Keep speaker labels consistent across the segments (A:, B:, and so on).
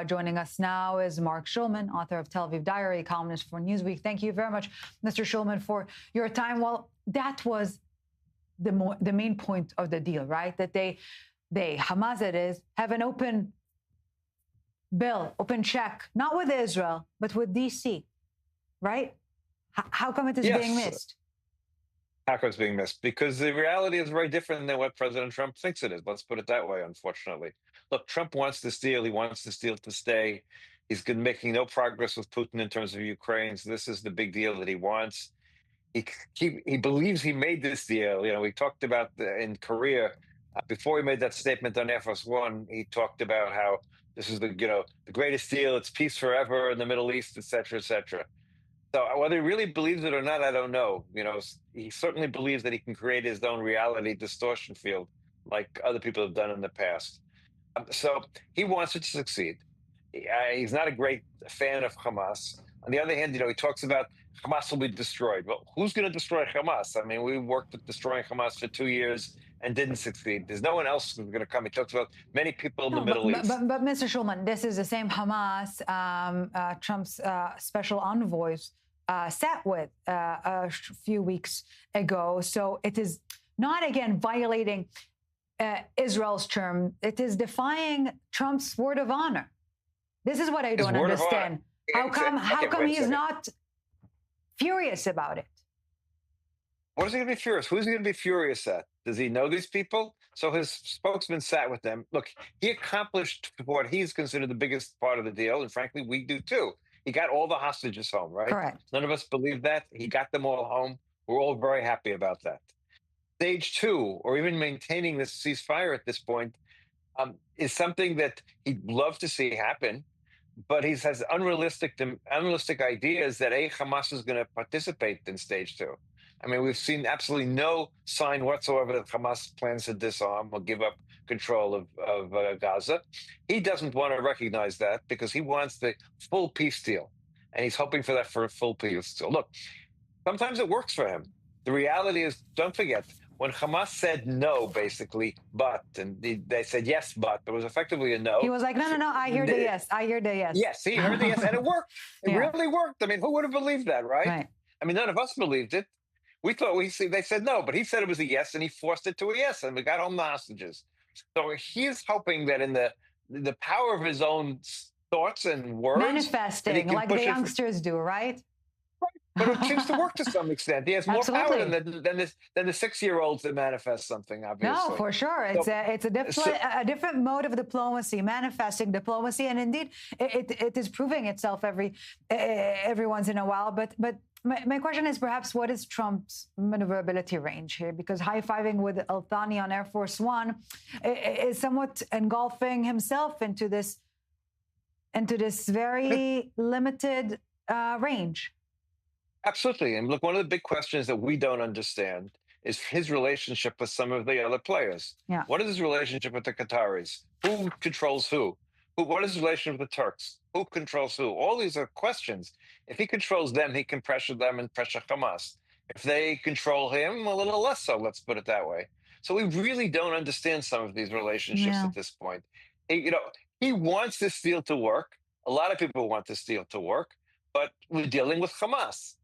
A: Joining us now is Marc Schulman, author of Tel Aviv Diary, columnist for Newsweek. Thank you very much, Mr. Schulman, for your time. Well, that was the main point of the deal, right? That they Hamas, it is, have an open bill, open check, not with Israel, but with D.C., right? How come it is being missed?
B: How come it's being missed? Because the reality is very different than what President Trump thinks it is. Let's put it that way, unfortunately. Look, Trump wants this deal. He wants this deal to stay. He's been making no progress with Putin in terms of Ukraine. So this is the big deal that he wants. He believes he made this deal. You know, we talked about in Korea, before he made that statement on Air Force One, he talked about how this is the greatest deal. It's peace forever in the Middle East, et cetera, et cetera. So whether he really believes it or not, I don't know. You know, he certainly believes that he can create his own reality distortion field like other people have done in the past. So he wants it to succeed. He's not a great fan of Hamas. On the other hand, you know, he talks about Hamas will be destroyed. Well, who's going to destroy Hamas? I mean, we worked with destroying Hamas for 2 years and didn't succeed. There's no one else who's going to come. He talks about many people in the Middle East.
A: But Mr. Schulman, this is the same Hamas Trump's special envoys sat with a few weeks ago. So it is not, again, violating Israel's term. It is defying Trump's word of honor. This is what I don't understand. How come he's not furious about it?
B: What is he going to be furious? Who's he going to be furious at? Does he know these people? So his spokesman sat with them. Look, he accomplished what he's considered the biggest part of the deal, and frankly, we do too. He got all the hostages home, right?
A: Correct.
B: None of us believe that. He got them all home. We're all very happy about that. Stage two, or even maintaining this ceasefire at this point, is something that he'd love to see happen, but he has unrealistic ideas that Hamas is going to participate in stage two. I mean, we've seen absolutely no sign whatsoever that Hamas plans to disarm or give up control of Gaza. He doesn't want to recognize that because he wants the full peace deal, and he's hoping for that for a full peace deal. Look, sometimes it works for him. The reality is, don't forget, when Hamas said no, basically, but, and they said yes, but, it was effectively a no.
A: He was like, no, I hear the yes. I hear the yes.
B: Yes, he heard the yes, and it worked. It really worked. I mean, who would have believed that, right? I mean, none of us believed it. We thought they said no, but he said it was a yes, and he forced it to a yes, and we got home the hostages. So he's hoping that in the power of his own thoughts and words,
A: manifesting like the youngsters do, right?
B: But it seems to work to some extent. He has more power than the 6-year-olds that manifest something, obviously.
A: No, for sure. It's a different mode of diplomacy, manifesting diplomacy, and indeed, it is proving itself every once in a while. But my question is perhaps what is Trump's maneuverability range here? Because high-fiving with Al-Thani on Air Force One is somewhat engulfing himself into this very limited range.
B: Absolutely. And look, one of the big questions that we don't understand is his relationship with some of the other players.
A: Yeah.
B: What is his relationship with the Qataris? Who controls who? What is his relationship with the Turks? Who controls who? All these are questions. If he controls them, he can pressure them and pressure Hamas. If they control him, a little less so, let's put it that way. So we really don't understand some of these relationships at this point. He wants this deal to work. A lot of people want this deal to work, but we're dealing with Hamas.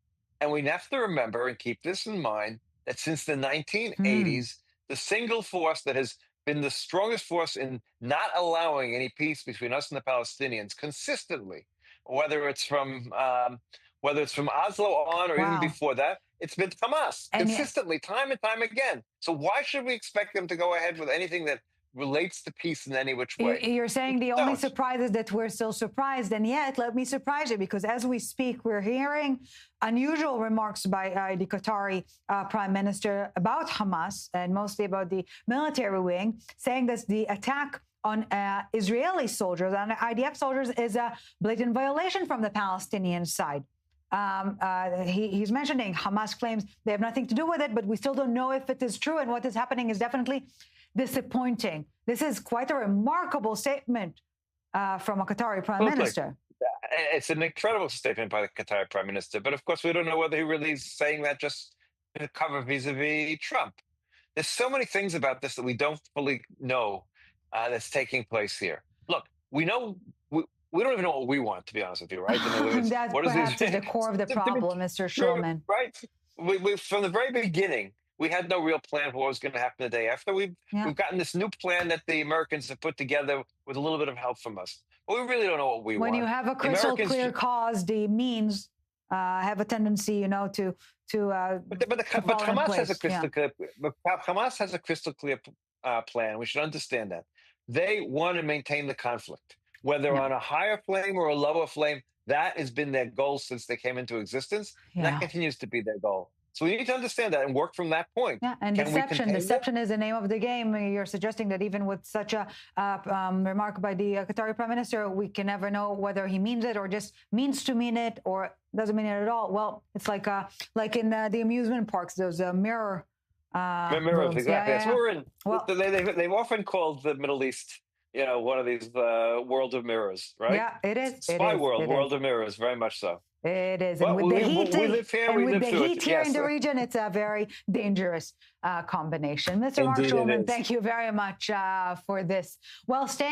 B: And we have to remember and keep this in mind that since the 1980s, the single force that has been the strongest force in not allowing any peace between us and the Palestinians consistently, whether it's from Oslo on or even before that, it's been Hamas consistently, time and time again. So why should we expect them to go ahead with anything that relates to peace in any which way?
A: You're saying the only surprise is that we're still surprised, and yet let me surprise you, because as we speak, we're hearing unusual remarks by the Qatari prime minister about Hamas, and mostly about the military wing, saying that the attack on Israeli soldiers and IDF soldiers is a blatant violation from the Palestinian side. He's mentioning Hamas claims they have nothing to do with it, but we still don't know if it is true, and what is happening is definitely disappointing. This is quite a remarkable statement from a Qatari prime minister.
B: It's an incredible statement by the Qatari prime minister, but of course we don't know whether he really is saying that just to cover vis-a-vis Trump. There's so many things about this that we don't fully know that's taking place here. Look, we know we don't even know what we want, to be honest with you, right? In other words,
A: That
B: what is
A: perhaps
B: this?
A: is the core of the problem, Mr. Schulman.
B: Right. We from the very beginning, we had no real plan for what was going to happen the day after.
A: Yeah.
B: We've gotten this new plan that the Americans have put together with a little bit of help from us. But we really don't know what we want.
A: When you have a crystal clear cause, the means have a tendency, to
B: Hamas has a crystal clear. Hamas has a crystal clear plan. We should understand that they want to maintain the conflict, whether on a higher flame or a lower flame. That has been their goal since they came into existence, and that continues to be their goal. So we need to understand that and work from that point.
A: Yeah, and deception is the name of the game. You're suggesting that even with such a remark by the Qatari Prime Minister, we can never know whether he means it or just means to mean it or doesn't mean it at all. Well, it's like in the amusement parks, those mirror
B: mirrors, exactly.
A: Yeah.
B: So we're in. Well, they've often called the Middle East, one of these world of mirrors, right?
A: Yeah, it is.
B: Spy world of mirrors, very much so.
A: It is.
B: Well,
A: and with the heat,
B: we live here,
A: and with the heat here
B: yes.
A: in the region, it's a very dangerous combination. Mr. Marc Schulman, thank you very much for this. Well, staying